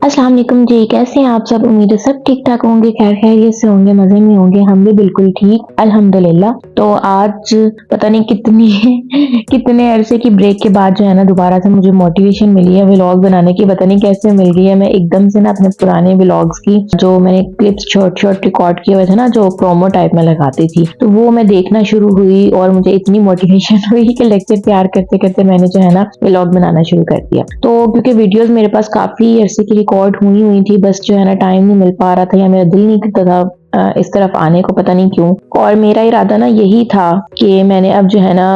अस्सलाम वालेकुम जी, कैसे हैं आप सब? उम्मीद है सब ठीक ठाक होंगे, खैर खैरियत से होंगे, मजे में होंगे। हम भी बिल्कुल ठीक अल्हम्दुलिल्लाह। तो आज पता नहीं कितनी कितने अरसे की ब्रेक के बाद जो है ना दोबारा से मुझे मोटिवेशन मिली है व्लॉग बनाने की। पता नहीं कैसे मिल गई है। मैं एकदम से ना अपने पुराने व्लॉग्स की जो मैंने क्लिप्स शॉर्ट शॉर्ट रिकॉर्ड किए हुए थे ना, जो प्रोमो टाइप में लगाती थी, तो वो मैं देखना शुरू हुई और मुझे इतनी मोटिवेशन हुई कि लेक्चर तैयार करते करते मैंने जो है ना व्लॉग बनाना शुरू कर दिया। तो क्योंकि वीडियोस मेरे पास काफी अरसे की रिकॉर्ड हुई थी, बस जो है ना टाइम नहीं मिल पा रहा था या मेरा दिल नहीं करता था इस तरफ आने को, पता नहीं क्यों। और मेरा इरादा ना यही था कि मैंने अब जो है ना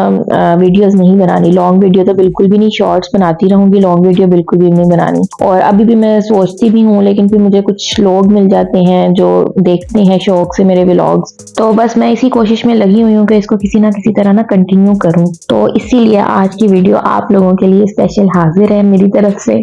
वीडियोस नहीं बनानी, लॉन्ग वीडियो तो बिल्कुल भी नहीं, शॉर्ट्स बनाती रहूंगी, लॉन्ग वीडियो बिल्कुल भी नहीं बनानी। और अभी भी मैं सोचती भी हूँ, लेकिन फिर मुझे कुछ लोग मिल जाते हैं जो देखते हैं शौक से मेरे व्लॉग्स, तो बस मैं इसी कोशिश में लगी हुई हूँ कि इसको किसी ना किसी तरह ना कंटिन्यू करूँ। तो इसीलिए आज की वीडियो आप लोगों के लिए स्पेशल हाजिर है मेरी तरफ से।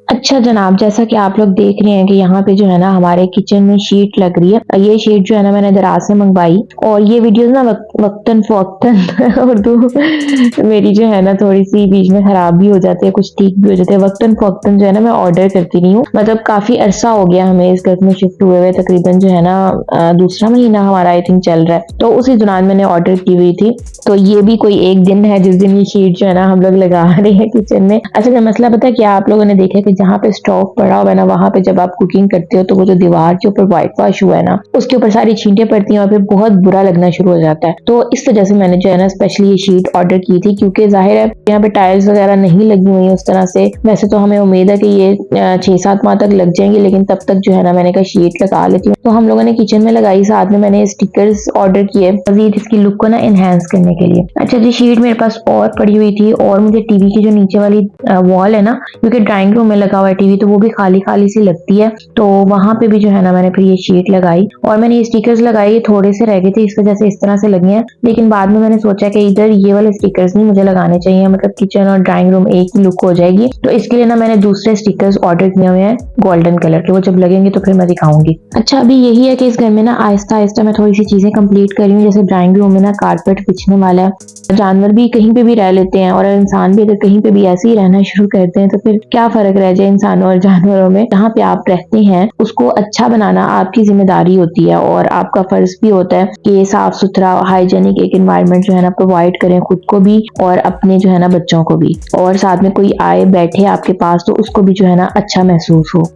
अच्छा जनाब, जैसा कि आप लोग देख रहे हैं कि यहाँ पे जो है ना हमारे किचन में शीट लग रही है। ये शीट जो है ना मैंने दराज से मंगवाई, और ये वीडियोस ना वक्तन फवक्तन उर्दू मेरी जो है ना थोड़ी सी बीच में खराब भी हो जाती है, कुछ ठीक भी हो जाती है। वक्तन फवक्तन जो है ना मैं ऑर्डर करती रही हूँ। मतलब काफी अरसा हो गया हमें इस घर में शिफ्ट हुए तकरीबन जो है ना दूसरा महीना हमारा आई थिंक चल रहा है। तो उसी दौरान मैंने ऑर्डर की हुई थी। तो ये भी कोई एक दिन है जिस दिन ये शीट जो है ना हम लोग लगा रहे हैं किचन में। अच्छा का मसला पता है क्या, आप लोगों ने देखा कि जहाँ पे स्टोव पड़ा हुआ है ना, वहां पे जब आप कुकिंग करते हो तो वो जो दीवार के ऊपर व्हाइट वॉश हुआ है ना, उसके ऊपर सारी छींटे पड़ती हैं और फिर बहुत बुरा लगना शुरू हो जाता है। तो इस वजह से मैंने जो है ना स्पेशली ये शीट ऑर्डर की थी, क्योंकि जाहिर है यहाँ पे टाइल्स वगैरह नहीं लगी हुई उस तरह से। वैसे तो हमें उम्मीद है कि ये 6-7 माह तक लग जाएंगी, लेकिन तब तक जो है ना मैंने कहा शीट लगा लेती हूँ। तो हम लोगों ने किचन में लगाई, साथ में मैंने स्टिकर्स ऑर्डर किए मजीद इसकी लुक को ना एनहेंस करने के लिए। अच्छा जी, शीट मेरे पास और पड़ी हुई थी, और मुझे टीवी की जो नीचे वाली वॉल है ना, क्योंकि ड्राइंग रूम में लगा हुआ है टीवी, तो वो भी खाली खाली सी लगती है, तो वहां पे भी जो है ना मैंने फिर ये शीट लगाई। और मैंने ये स्टिकर्स लगाए, ये थोड़े से रह गए थे, इस वजह से इस तरह से लगे हैं। लेकिन बाद में मैंने सोचा कि इधर ये वाले स्टिकर्स नहीं मुझे लगाने चाहिए, मतलब किचन और ड्राइंग रूम एक ही लुक हो जाएगी। तो इसके लिए ना मैंने दूसरे स्टिकर्स ऑर्डर किए हुए हैं गोल्डन कलर के, वो जब लगेंगे तो फिर मैं दिखाऊंगी। अच्छा, अभी यही है कि इस घर में ना आहिस्ता आहिस्ता मैं थोड़ी सी चीजें कंप्लीट कर रही हूँ। जैसे ड्राइंग रूम में ना कारपेट बिछने वाला है, जानवर भी कहीं पे भी रह लेते हैं, और इंसान भी अगर कहीं पे भी ऐसे ही रहना शुरू करते हैं तो फिर क्या फर्क रह जाए इंसानों और जानवरों में। जहाँ पे आप रहते हैं उसको अच्छा बनाना आपकी जिम्मेदारी होती है, और आपका फर्ज भी होता है कि साफ सुथरा हाइजेनिक एक एनवायरनमेंट जो है ना प्रोवाइड करें, खुद को भी और अपने जो है ना बच्चों को भी, और साथ में कोई आए बैठे आपके पास तो उसको भी जो है ना अच्छा महसूस हो।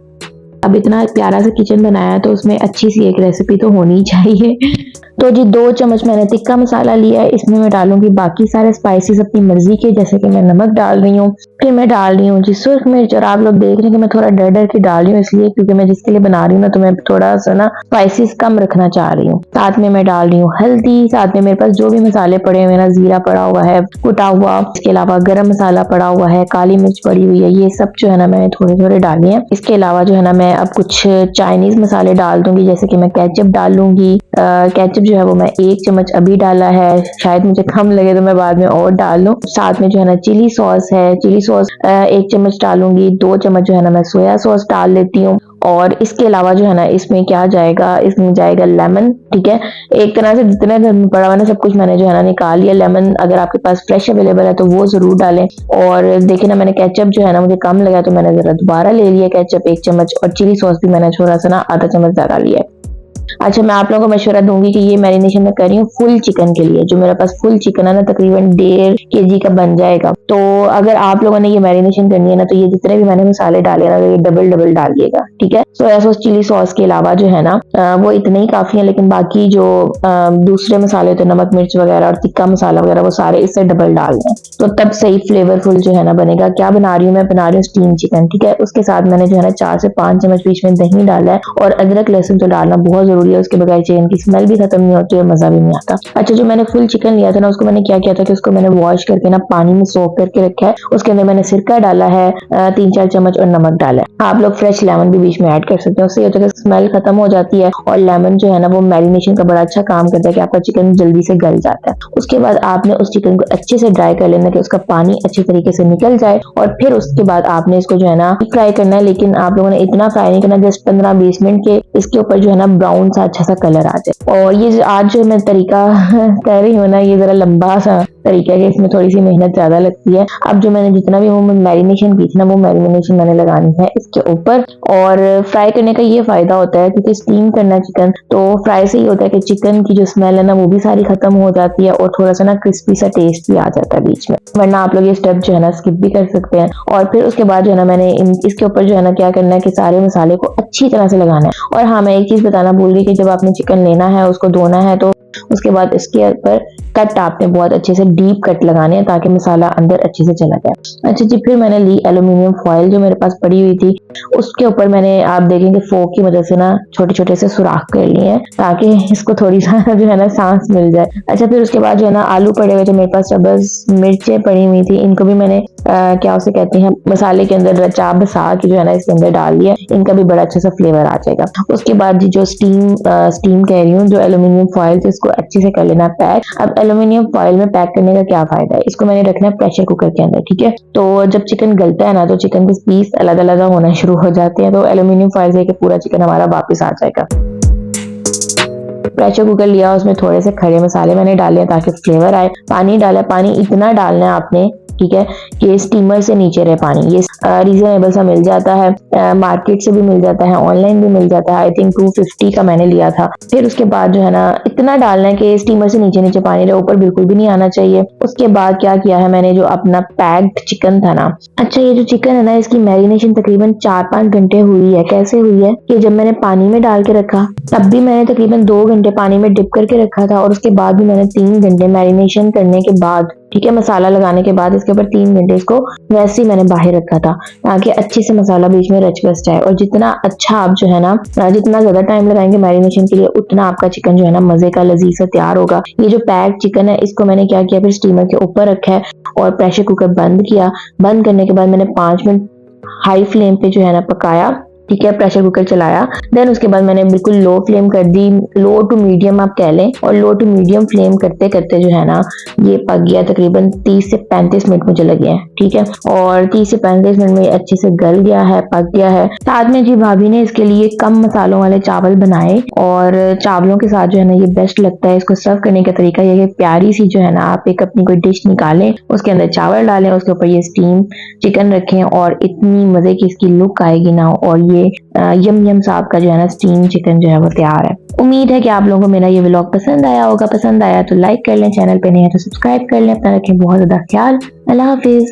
अब इतना प्यारा सा किचन बनाया है तो उसमें अच्छी सी एक रेसिपी तो होनी चाहिए। तो जी 2 चम्मच मैंने तिक्का मसाला लिया है, इसमें मैं डालूंगी बाकी सारे स्पाइसेस अपनी मर्जी के, जैसे कि मैं नमक डाल रही हूँ, फिर मैं डाल रही हूँ जी सुर्ख मिर्च। और आप लोग देख रहे हैं कि मैं थोड़ा डर डर के डाल रही हूँ, इसलिए क्योंकि मैं जिसके लिए बना रही हूँ ना, तो मैं थोड़ा सा ना स्पाइसेस कम रखना चाह रही हूँ। साथ में मैं डाल रही हूँ हल्दी, साथ में मेरे पास जो भी मसाले पड़े हुए ना, जीरा पड़ा हुआ है कुटा हुआ, इसके अलावा गरम मसाला पड़ा हुआ है, काली मिर्च पड़ी हुई है, ये सब जो है ना मैंने थोड़े थोड़े डाले हैं। इसके अलावा जो है ना मैं अब कुछ चाइनीज मसाले डाल दूंगी, जैसे कि मैं केचप डाल लूंगी। केचप जो है वो मैं 1 चम्मच अभी डाला है, शायद मुझे कम लगे तो मैं बाद में और डाल लूं। साथ में जो है ना चिली सॉस है, चिली सॉस 1 चम्मच डालूंगी। 2 चम्मच जो है ना मैं सोया सॉस डाल लेती हूँ। और इसके अलावा जो है ना इसमें क्या जाएगा, इसमें जाएगा लेमन। ठीक है, एक तरह से जितना घर में पड़ा हुआ ना सब कुछ मैंने जो है ना निकाल लिया। लेमन अगर आपके पास फ्रेश अवेलेबल है तो वो जरूर डालें। और देखिए ना मैंने केचप जो है ना मुझे कम लगा तो मैंने जरा दोबारा ले लिया केचप 1 चम्मच, और चिली सॉस भी मैंने थोड़ा सा ना आधा चम्मच ज्यादा लिया है। अच्छा, मैं आप लोगों को मशवरा दूंगी कि ये मैरिनेशन मैं कर रही हूँ फुल चिकन के लिए। जो मेरे पास फुल चिकन है ना तकरीबन 1.5 kg का बन जाएगा। तो अगर आप लोगों ने ये मैरिनेशन करनी है ना, तो ये जितने भी मैंने मसाले डाले ना, तो ये डबल डबल डालिएगा। ठीक है, सोया सॉस चिली सॉस के अलावा जो है ना वो इतने ही काफी है, लेकिन बाकी जो दूसरे मसाले होते हैं नमक मिर्च वगैरह और तिक्का मसाला वगैरह, वो सारे इससे डबल डालना है, तो तब सही फ्लेवरफुल जो है ना बनेगा। क्या बना रही हूँ मैं, बना रही हूँ स्टीम चिकन। ठीक है, उसके साथ मैंने जो है ना 4 से 5 चम्मच बीच में दही डाला है, और अदरक लहसुन तो डालना बहुत जरूरी है, उसके बगैर चिकन की स्मेल भी खत्म नहीं होती और मजा भी नहीं आता। अच्छा, जो मैंने फुल चिकन लिया था ना, उसको मैंने क्या किया था कि उसको मैंने वॉश करके ना पानी में सोक करके रखा है। उसके अंदर मैंने सिरका डाला है 3-4 चम्मच, और नमक डाला है। आप लोग फ्रेश लेमन भी बीच में ऐड कर सकते हैं, उससे होता है कि स्मेल खत्म हो जाती है, और लेमन जो है ना वो मैरिनेशन का बड़ा अच्छा काम करता है कि आपका चिकन जल्दी से गल जाता है। उसके बाद आपने उस चिकन को अच्छे से ड्राई कर लेना कि उसका पानी अच्छे तरीके से निकल जाए, और फिर उसके बाद आपने इसको जो है ना फ्राई करना है। लेकिन आप लोगों ने इतना फ्राई नहीं करना, जस्ट 15-20 मिनट के इसके ऊपर जो है ना ब्राउन सा अच्छा सा कलर आ जाए। और ये आज जो मैं तरीका कह रही हूँ ना, ये जरा लंबा सा तरीका है, इसमें थोड़ी सी मेहनत ज्यादा लगती है। अब जो मैंने जितना भी वो मैरिनेशन की थी ना, वो मैरिनेशन मैंने लगानी है इसके ऊपर। और फ्राई करने का ये फायदा होता है क्योंकि स्टीम करना चिकन, तो फ्राई से ही होता है कि चिकन की जो स्मेल है ना वो भी सारी खत्म हो जाती है और थोड़ा सा ना क्रिस्पी सा टेस्ट भी आ जाता है बीच में। वरना आप लोग ये स्टेप जो है ना स्किप भी कर सकते हैं। और फिर उसके बाद जो है ना मैंने इसके ऊपर जो है ना क्या करना है कि सारे मसाले को अच्छी तरह से लगाना है। और हाँ, मैं एक चीज बताना भूल गई कि जब आपने चिकन लेना है, उसको धोना है, तो उसके बाद इसके ऊपर कट आपने बहुत अच्छे से डीप कट लगाने हैं ताकि मसाला अंदर अच्छे से चला जाए। अच्छा जी, फिर मैंने ली एल्यूमिनियम फॉइल जो मेरे पास पड़ी हुई थी, उसके ऊपर मैंने, आप देखेंगे फोक की मदद से ना छोटे छोटे से सुराख कर लिए हैं ताकि इसको थोड़ी सा जो है ना सांस मिल जाए। अच्छा, फिर उसके बाद जो है ना आलू पड़े हुए थे मेरे पास, बस मिर्चें पड़ी हुई थी, इनको भी मैंने क्या उसे कहते हैं, मसाले के अंदर रचा बसा के जो है ना इसके अंदर डाल दिया। इनका भी बड़ा अच्छा सा फ्लेवर आ जाएगा। उसके बाद जी जो स्टीम कह रही हूँ, जो एल्यूमिनियम फॉइल थी उसको अच्छे से कर लेना पैक। अब एल्यूमिनियम फॉइल में पैक करने का क्या फायदा है, इसको मैंने रखना है प्रेशर कुकर के अंदर, ठीक है। तो जब चिकन गलता है ना, तो चिकन के पीस अलग अलग होना शुरू हो जाते हैं, तो एल्यूमिनियम फॉइल से पूरा चिकन हमारा वापस आ जाएगा। प्रेशर कुकर लिया, उसमें थोड़े से खड़े मसाले मैंने डाले ताकि फ्लेवर आए। पानी डाला, पानी इतना डालना है आपने, ठीक है, कि स्टीमर से नीचे रहे पानी। ये रीजनेबल सा मिल जाता है, मार्केट से भी मिल जाता है, ऑनलाइन भी मिल जाता है। आई थिंक 250 का मैंने लिया था। फिर उसके बाद जो है ना इतना डालना है कि स्टीमर से नीचे नीचे पानी रहे, ऊपर बिल्कुल भी नहीं आना चाहिए। उसके बाद क्या किया है मैंने, जो अपना पैक्ड चिकन था ना, अच्छा ये जो चिकन है ना, इसकी मैरिनेशन तकरीबन 4-5 घंटे हुई है। कैसे हुई है कि जब मैंने पानी में डाल के रखा, तब भी मैंने तकरीबन 2 घंटे पानी में डिप करके रखा था, और उसके बाद भी मैंने 3 घंटे मैरिनेशन करने के बाद, ठीक है, मसाला लगाने के बाद इसके ऊपर 3 घंटे इसको वैसे ही मैंने बाहर रखा था ताकि अच्छे से मसाला बीच में रच बस जाए। और जितना अच्छा आप जो है ना, जितना ज्यादा टाइम लगाएंगे मैरिनेशन के लिए, उतना आपका चिकन जो है ना मजे का लजीज सा तैयार होगा। ये जो पैक्ड चिकन है, इसको मैंने क्या किया, फिर स्टीमर के ऊपर रखा है और प्रेशर कुकर बंद किया। बंद करने के बाद मैंने 5 मिनट हाई फ्लेम पे जो है ना पकाया, ठीक है, प्रेशर कुकर चलाया। देन उसके बाद मैंने बिल्कुल लो फ्लेम कर दी, लो टू मीडियम आप कह लें, और लो टू मीडियम फ्लेम करते करते जो है ना ये पक गया। तकरीबन 30 से 35 मिनट मुझे लगे हैं, ठीक है, और 30 से 35 मिनट में अच्छे से गल गया है, पक गया है। साथ में जी भाभी ने इसके लिए कम मसालों वाले चावल बनाए, और चावलों के साथ जो है ना ये बेस्ट लगता है। इसको सर्व करने का तरीका ये है, प्यारी सी जो है ना आप एक अपनी कोई डिश निकालें, उसके अंदर चावल डालें, उसके ऊपर ये स्टीम चिकन रखें, और इतनी मजे की इसकी लुक आएगी ना, और ये यम यम सा आपका जो है ना स्टीम चिकन जो है वो तैयार है। उम्मीद है कि आप लोगों को मेरा ये व्लॉग पसंद आया होगा। पसंद आया तो लाइक कर लें, चैनल पे नहीं है तो सब्सक्राइब कर लें। अपना रखें बहुत ज्यादा ख्याल। अल्लाह हाफिज।